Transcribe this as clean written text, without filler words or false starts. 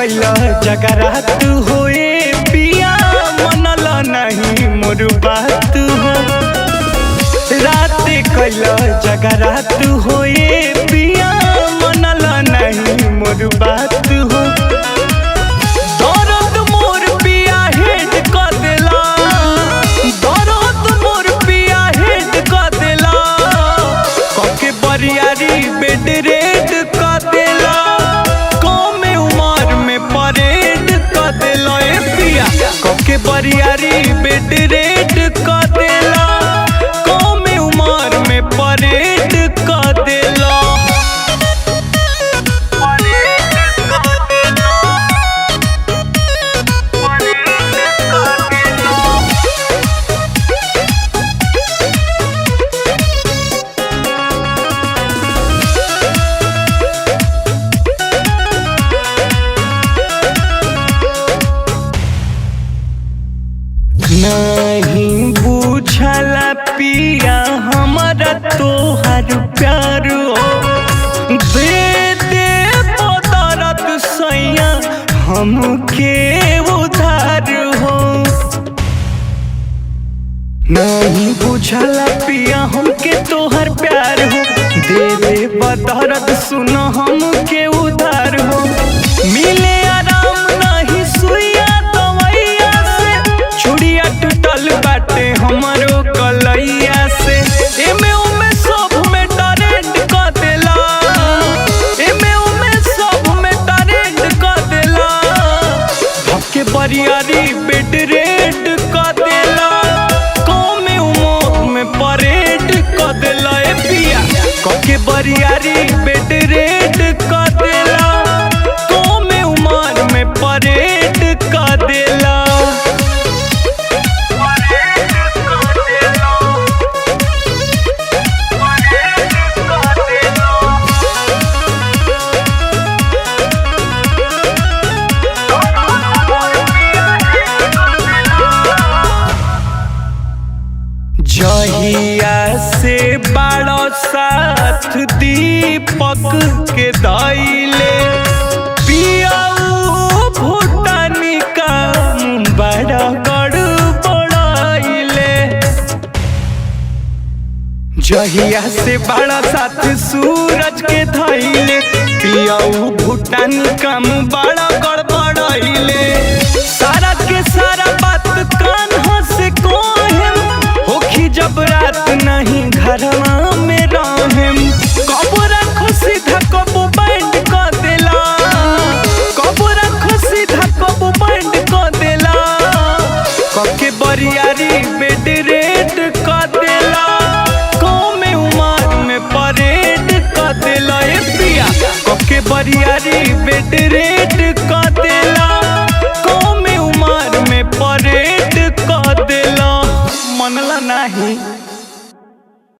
कैला जगरात होए पिया मनल नहीं मोर बात हो। रात कैला जगरात होए पिया मनल नहीं मोर बात हो। दर्द मोर पिया हेड कर देला, दर्द मोर पिया हेड कर देला, कके बरियारी बेड रेड कर देला, कम उम्र में परेड कर देला ए पिया, कके बरियारी बेड रेड कर देला, कम उम्र में परेड कर देला। नहीं बुझला पिया हमारा तोहर प्यार हो, दे दे बदरत सैया हमके उधार हो। नहीं बुझला पिया हमके तोहर प्यार हो, दे दे बदरत सुन हमके उधार हो। मिले आराम नहीं सुइया दवैया से, चूड़िया टूटल बाटे हमरो कलैया से, एमे ओमे सब में टरेंड कर देला, एमे ओमे सब में टरेंड कर देला, धक्के बरियारी बेड रेड कर देला, कम उम्र में परेड कर देला ए पिया, कके बरियारी बेड रेड कर देला, कम उम्र में परेड कर देला। जहिया से बाड़ो साथ दीपक के दैले पियाऊ भूटानी का बड़ा गड़बड़ाइले। जहिया से बाड़ा साथ सूरज के धैले पियाऊ भूटानी का बड़ा गड़बड़ाइले। सारा के सारा बात कान्हा से कोहेम होखी जब रात नहीं घरवा में रहेम, कब रखो सीधा कब बैंड कर देला, कब रखो सीधा कब बैंड कर देला, कके बरियारी बेड रेड कर देला, कम उम्र में परेड कर देला ए पिया, कके बरियारी बेड रेड कर देला।